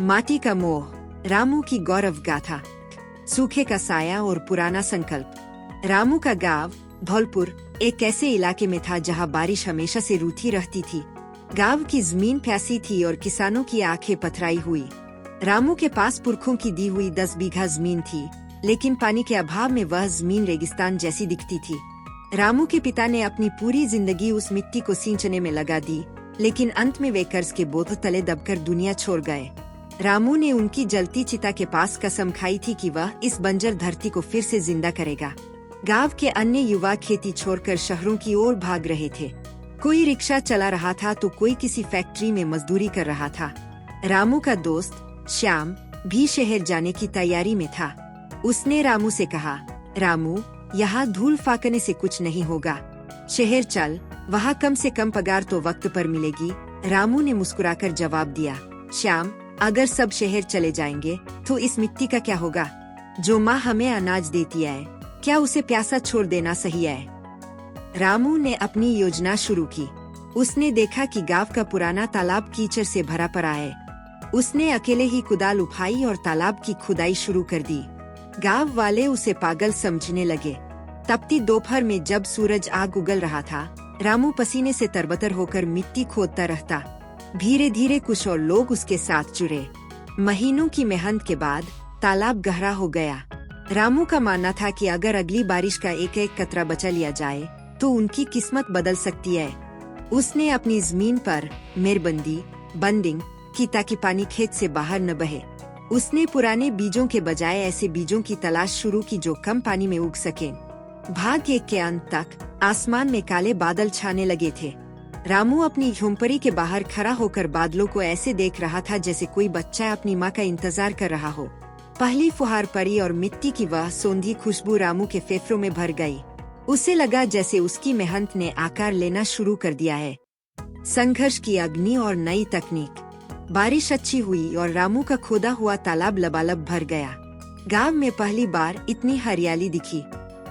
माटी का मोह, रामू की गौरव गाथा। सूखे का साया और पुराना संकल्प। रामू का गांव धौलपुर एक ऐसे इलाके में था जहां बारिश हमेशा से रूठी रहती थी। गांव की जमीन प्यासी थी और किसानों की आंखें पथराई हुई। रामू के पास पुरखों की दी हुई 10 बीघा जमीन थी, लेकिन पानी के अभाव में वह जमीन रेगिस्तान जैसी दिखती थी। रामू के पिता ने अपनी पूरी जिंदगी उस मिट्टी को सींचने में लगा दी, लेकिन अंत में वे कर्ज के बोझ तले दबकर दुनिया छोड़ गए। रामू ने उनकी जलती चिता के पास कसम खाई थी कि वह इस बंजर धरती को फिर से जिंदा करेगा। गांव के अन्य युवा खेती छोड़कर शहरों की ओर भाग रहे थे। कोई रिक्शा चला रहा था तो कोई किसी फैक्ट्री में मजदूरी कर रहा था। रामू का दोस्त श्याम भी शहर जाने की तैयारी में था। उसने रामू से कहा, रामू, यहाँ धूल फाकने से कुछ नहीं होगा, शहर चल, वहाँ कम से कम पगार तो वक्त पर मिलेगी। रामू ने मुस्कुराकर जवाब दिया, श्याम, अगर सब शहर चले जाएंगे तो इस मिट्टी का क्या होगा? जो माँ हमें अनाज देती है, क्या उसे प्यासा छोड़ देना सही है? रामू ने अपनी योजना शुरू की। उसने देखा कि गांव का पुराना तालाब कीचड़ से भरा पड़ा है। उसने अकेले ही कुदाल उठाई और तालाब की खुदाई शुरू कर दी। गांव वाले उसे पागल समझने लगे। तपती दोपहर में जब सूरज आग उगल रहा था, रामू पसीने से तरबतर होकर मिट्टी खोदता रहता। धीरे धीरे कुछ और लोग उसके साथ जुड़े। महीनों की मेहनत के बाद तालाब गहरा हो गया। रामू का मानना था कि अगर अगली बारिश का एक एक कतरा बचा लिया जाए तो उनकी किस्मत बदल सकती है। उसने अपनी जमीन पर मेरबंदी बंडिंग की ताकि पानी खेत से बाहर न बहे। उसने पुराने बीजों के बजाय ऐसे बीजों की तलाश शुरू की जो कम पानी में उग सकें। भाग्य के अंत तक आसमान में काले बादल छाने लगे थे। रामू अपनी झोंपड़ी के बाहर खड़ा होकर बादलों को ऐसे देख रहा था जैसे कोई बच्चा अपनी माँ का इंतजार कर रहा हो। पहली फुहार पड़ी और मिट्टी की वह सौंधी खुशबू रामू के फेफड़ों में भर गई। उसे लगा जैसे उसकी मेहनत ने आकार लेना शुरू कर दिया है। संघर्ष की अग्नि और नई तकनीक। बारिश अच्छी हुई और रामू का खोदा हुआ तालाब लबालब भर गया। गांव में पहली बार इतनी हरियाली दिखी।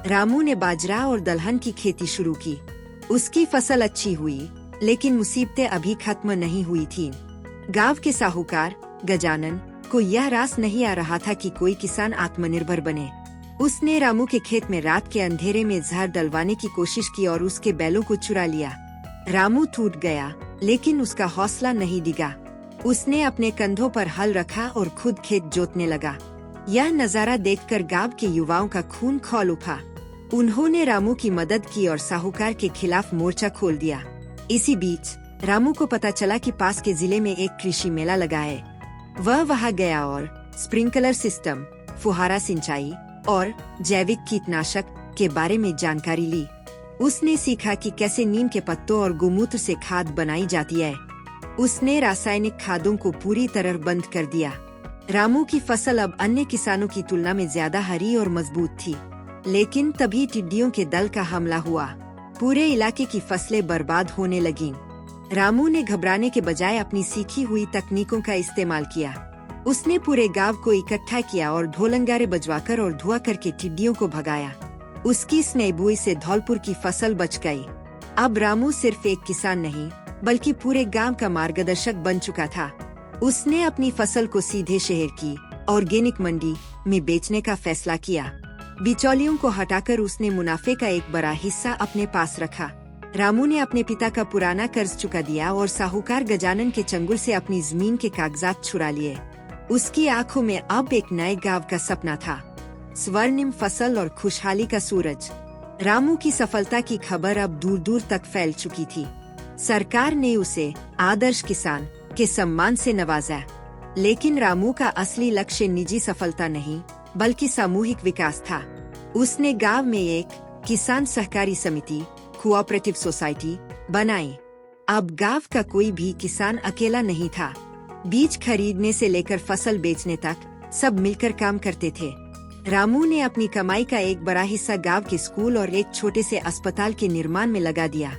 रामू ने बाजरा और दलहन की खेती शुरू की। उसकी फसल अच्छी हुई, लेकिन मुसीबतें अभी खत्म नहीं हुई थीं। गांव के साहूकार गजानन को यह रास नहीं आ रहा था कि कोई किसान आत्मनिर्भर बने। उसने रामू के खेत में रात के अंधेरे में जहर डलवाने की कोशिश की और उसके बैलों को चुरा लिया। रामू टूट गया, लेकिन उसका हौसला नहीं डिगा। उसने अपने कंधों पर हल रखा और खुद खेत जोतने लगा। यह नजारा देखकर गांव के युवाओं का खून खौल उठा। उन्होंने रामू की मदद की और साहूकार के खिलाफ मोर्चा खोल दिया। इसी बीच रामू को पता चला कि पास के जिले में एक कृषि मेला लगा है। वह वहां गया और स्प्रिंकलर सिस्टम, फुहारा सिंचाई और जैविक कीटनाशक के बारे में जानकारी ली। उसने सीखा कि कैसे नीम के पत्तों और गोमूत्र से खाद बनाई जाती है। उसने रासायनिक खादों को पूरी तरह बंद कर दिया। रामू की फसल अब अन्य किसानों की तुलना में ज्यादा हरी और मजबूत थी। लेकिन तभी टिड्डियों के दल का हमला हुआ। पूरे इलाके की फसलें बर्बाद होने लगीं। रामू ने घबराने के बजाय अपनी सीखी हुई तकनीकों का इस्तेमाल किया। उसने पूरे गांव को इकट्ठा किया और ढोलंगारे बजवाकर और धुआं करके टिड्डियों को भगाया। उसकी स्नेहबुई से धौलपुर की फसल बच गई। अब रामू सिर्फ एक किसान नहीं, बल्कि पूरे गांव का मार्गदर्शक बन चुका था। उसने अपनी फसल को सीधे शहर की ऑर्गेनिक मंडी में बेचने का फैसला किया। बिचौलियों को हटाकर उसने मुनाफे का एक बड़ा हिस्सा अपने पास रखा। रामू ने अपने पिता का पुराना कर्ज चुका दिया और साहूकार गजानन के चंगुल से अपनी जमीन के कागजात छुड़ा लिए। उसकी आंखों में अब एक नए गांव का सपना था, स्वर्णिम फसल और खुशहाली का सूरज। रामू की सफलता की खबर अब दूर दूर तक फैल चुकी थी। सरकार ने उसे आदर्श किसान के सम्मान से नवाजा। लेकिन रामू का असली लक्ष्य निजी सफलता नहीं, बल्कि सामूहिक विकास था। उसने गांव में एक किसान सहकारी समिति, कोऑपरेटिव सोसाइटी बनाई। अब गांव का कोई भी किसान अकेला नहीं था। बीज खरीदने से लेकर फसल बेचने तक सब मिलकर काम करते थे। रामू ने अपनी कमाई का एक बड़ा हिस्सा गांव के स्कूल और एक छोटे से अस्पताल के निर्माण में लगा दिया।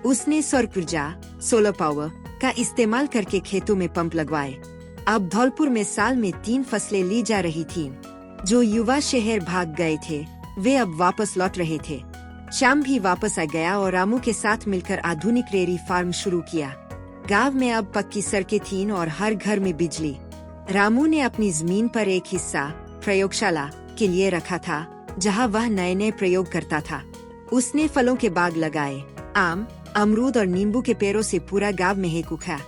उसने सौर ऊर्जा, सोलर पावर का इस्तेमाल करके खेतों में पंप लगवाए। अब धौलपुर में साल में 3 फसलें ली जा रही थीं। जो युवा शहर भाग गए थे, वे अब वापस लौट रहे थे। श्याम भी वापस आ गया और रामू के साथ मिलकर आधुनिक डेयरी फार्म शुरू किया। गांव में अब पक्की सड़कें थीं और हर घर में बिजली। रामू ने अपनी जमीन पर एक हिस्सा प्रयोगशाला के लिए रखा था, जहां वह नए नए प्रयोग करता था। उसने फलों के बाग लगाए, आम, अमरूद और नींबू के पेड़ों से पूरा गांव महक उठा।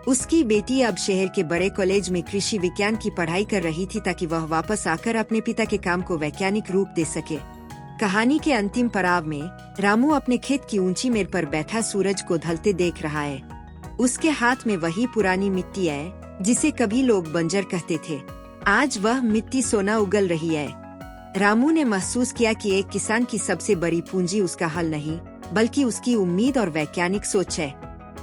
उसकी बेटी अब शहर के बड़े कॉलेज में कृषि विज्ञान की पढ़ाई कर रही थी, ताकि वह वापस आकर अपने पिता के काम को वैज्ञानिक रूप दे सके। कहानी के अंतिम पड़ाव में रामू अपने खेत की ऊंची मेड़ पर बैठा सूरज को ढलते देख रहा है। उसके हाथ में वही पुरानी मिट्टी है जिसे कभी लोग बंजर कहते थे। आज वह मिट्टी सोना उगल रही है। रामू ने महसूस किया कि एक किसान की सबसे बड़ी पूंजी उसका हल नहीं, बल्कि उसकी उम्मीद और वैज्ञानिक सोच है।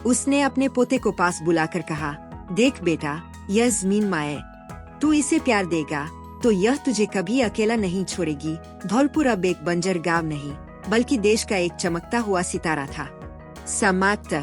उसने अपने पोते को पास बुलाकर कहा, देख बेटा, यह जमीन माँ है। तू इसे प्यार देगा तो यह तुझे कभी अकेला नहीं छोड़ेगी। धौलपुर अब एक बंजर गांव नहीं, बल्कि देश का एक चमकता हुआ सितारा था। समाप्त।